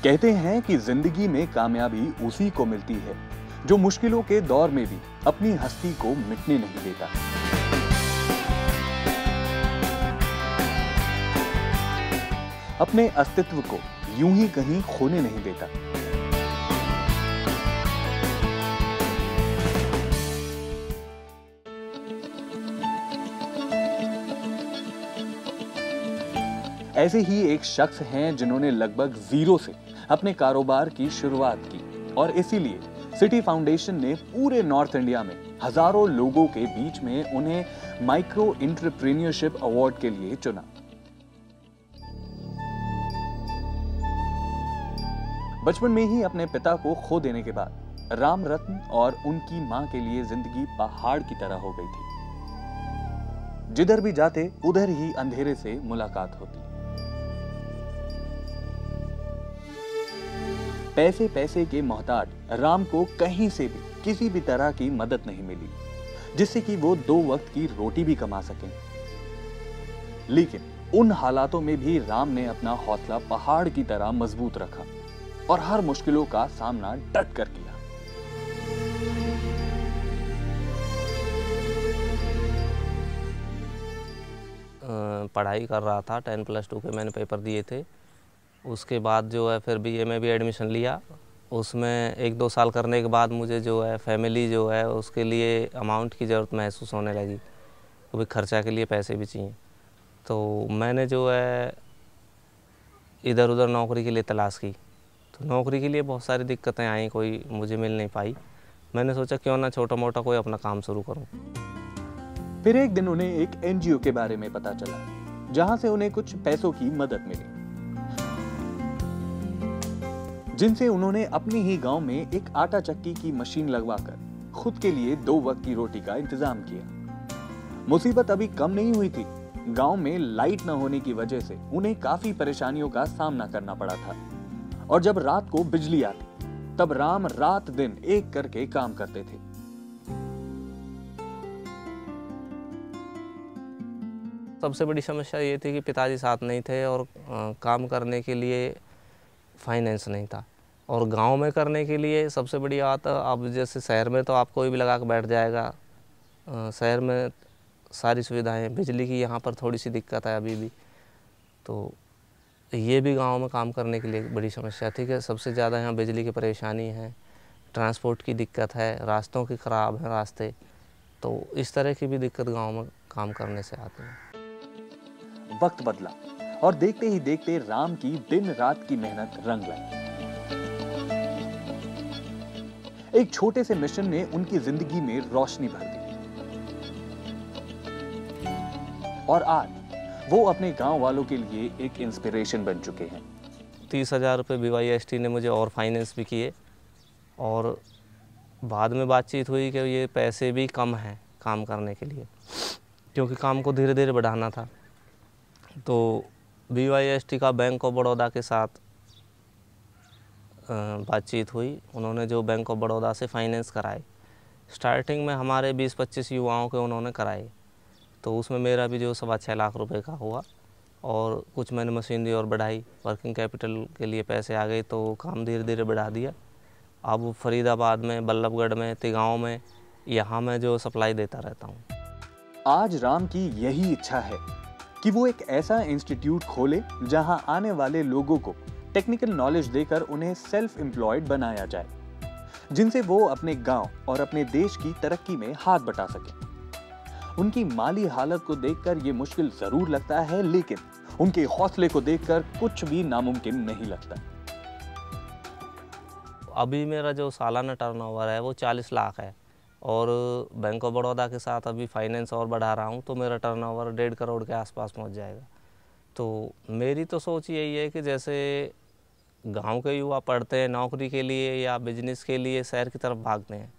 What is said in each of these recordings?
कहते हैं कि जिंदगी में कामयाबी उसी को मिलती है जो मुश्किलों के दौर में भी अपनी हस्ती को मिटने नहीं देता। अपने अस्तित्व को यूं ही कहीं खोने नहीं देता। ऐसे ही एक शख्स हैं जिन्होंने लगभग जीरो से अपने कारोबार की शुरुआत की और इसीलिए सिटी फाउंडेशन ने पूरे नॉर्थ इंडिया में हजारों लोगों के बीच में उन्हें माइक्रो एंटरप्रेन्योरशिप अवार्ड के लिए चुना। बचपन में ही अपने पिता को खो देने के बाद राम रत्न और उनकी मां के लिए जिंदगी पहाड़ की तरह हो गई थी। जिधर भी जाते उधर ही अंधेरे से मुलाकात होती। पैसे पैसे के मोहताज राम को कहीं से भी किसी भी तरह की मदद नहीं मिली जिससे कि वो 2 वक्त की रोटी भी कमा सकें। लेकिन उन हालातों में भी राम ने अपना हौसला पहाड़ की तरह मजबूत रखा और हर मुश्किलों का सामना डट कर किया। पढ़ाई कर रहा था, 10+2 के मैंने पेपर दिए थे। उसके बाद जो है फिर बीए में भी एडमिशन लिया। उसमें 1-2 साल करने के बाद मुझे जो है फैमिली जो है उसके लिए अमाउंट की ज़रूरत महसूस होने लगी, क्योंकि खर्चा के लिए पैसे भी चाहिए। तो मैंने जो है इधर उधर नौकरी के लिए तलाश की, तो नौकरी के लिए बहुत सारी दिक्कतें आई, कोई मुझे मिल नहीं पाई। मैंने सोचा क्यों ना छोटा मोटा कोई अपना काम शुरू करूं। फिर एक दिन उन्हें एक एनजीओ के बारे में पता चला जहां से उन्हें कुछ पैसों की मदद मिली, जिनसे उन्होंने अपने ही गांव में एक आटा चक्की की मशीन लगवाकर खुद के लिए 2 वक्त की रोटी का इंतजाम किया। मुसीबत अभी कम नहीं हुई थी। गांव में लाइट न होने की वजह से उन्हें काफी परेशानियों का सामना करना पड़ा था और जब रात को बिजली आती तब राम रात दिन एक करके काम करते थे। सबसे बड़ी समस्या ये थी कि पिताजी साथ नहीं थे और काम करने के लिए फाइनेंस नहीं था। और गांव में करने के लिए सबसे बड़ी बात, अब जैसे शहर में तो आप कोई भी लगा के बैठ जाएगा, शहर में सारी सुविधाएं, बिजली की यहाँ पर थोड़ी सी दिक्कत है अभी भी। तो ये भी गांव में काम करने के लिए बड़ी समस्या थी कि सबसे ज़्यादा यहाँ बिजली की परेशानी है, ट्रांसपोर्ट की दिक्कत है, रास्तों की ख़राब है रास्ते। तो इस तरह की भी दिक्कत गाँव में काम करने से आती है। वक्त बदला और देखते ही देखते राम की दिन रात की मेहनत रंग लाई। एक छोटे से मिशन ने उनकी जिंदगी में रोशनी भर दी और आज वो अपने गांव वालों के लिए एक इंस्पिरेशन बन चुके हैं। 30,000 रुपये BYST ने मुझे और फाइनेंस भी किए और बाद में बातचीत हुई कि ये पैसे भी कम हैं काम करने के लिए, क्योंकि काम को धीरे धीरे बढ़ाना था। तो BYST का बैंक ऑफ बड़ौदा के साथ बातचीत हुई। उन्होंने जो बैंक ऑफ बड़ौदा से फाइनेंस कराए, स्टार्टिंग में हमारे 20-25 युवाओं के उन्होंने कराए, तो उसमें मेरा भी जो 6.25 लाख रुपए का हुआ और कुछ मैंने मशीनरी और बढ़ाई, वर्किंग कैपिटल के लिए पैसे आ गए तो काम धीरे धीरे बढ़ा दिया। अब फरीदाबाद में, बल्लभगढ़ में, तिगांव में, यहाँ मैं जो सप्लाई देता रहता हूँ। आज राम की यही इच्छा है कि वो एक ऐसा इंस्टीट्यूट खोले जहां आने वाले लोगों को टेक्निकल नॉलेज देकर उन्हें सेल्फ एम्प्लॉयड बनाया जाए, जिनसे वो अपने गांव और अपने देश की तरक्की में हाथ बटा सके। उनकी माली हालत को देखकर ये मुश्किल जरूर लगता है, लेकिन उनके हौसले को देखकर कुछ भी नामुमकिन नहीं लगता। अभी मेरा जो सालाना टर्नओवर है वो 40 लाख है और बैंक ऑफ बड़ौदा के साथ अभी फाइनेंस और बढ़ा रहा हूँ तो मेरा टर्नओवर 1.5 करोड़ के आसपास पहुँच जाएगा। तो मेरी तो सोच यही है कि जैसे गांव के युवा पढ़ते हैं नौकरी के लिए या बिजनेस के लिए शहर की तरफ भागते हैं,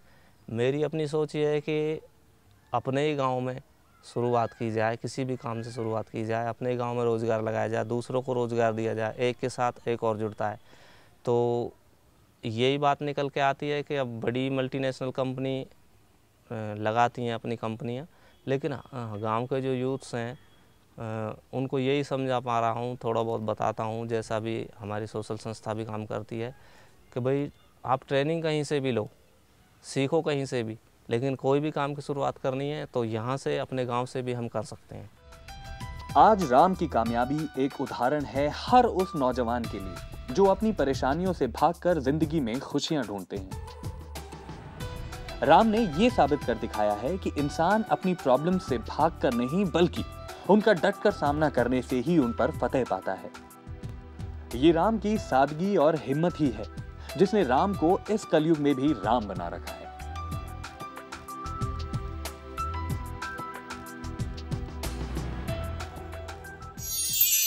मेरी अपनी सोच ये है कि अपने ही गांव में शुरुआत की जाए, किसी भी काम से शुरुआत की जाए, अपने गांव में रोज़गार लगाया जाए, दूसरों को रोज़गार दिया जाए, एक के साथ एक और जुड़ता है। तो यही बात निकल के आती है कि अब बड़ी मल्टीनेशनल कंपनी लगाती हैं अपनी कंपनियां, लेकिन गांव के जो यूथ्स हैं उनको यही समझा पा रहा हूँ, थोड़ा बहुत बताता हूँ, जैसा भी हमारी सोशल संस्था भी काम करती है कि भाई आप ट्रेनिंग कहीं से भी लो, सीखो कहीं से भी, लेकिन कोई भी काम की शुरुआत करनी है तो यहाँ से, अपने गांव से भी हम कर सकते हैं। आज राम की कामयाबी एक उदाहरण है हर उस नौजवान के लिए जो अपनी परेशानियों से भागकर जिंदगी में खुशियां ढूंढते हैं। राम ने यह साबित कर दिखाया है कि इंसान अपनी प्रॉब्लम से भागकर नहीं, बल्कि उनका डटकर सामना करने से ही उन पर फतेह पाता है। ये राम की सादगी और हिम्मत ही है जिसने राम को इस कलयुग में भी राम बना रखा है।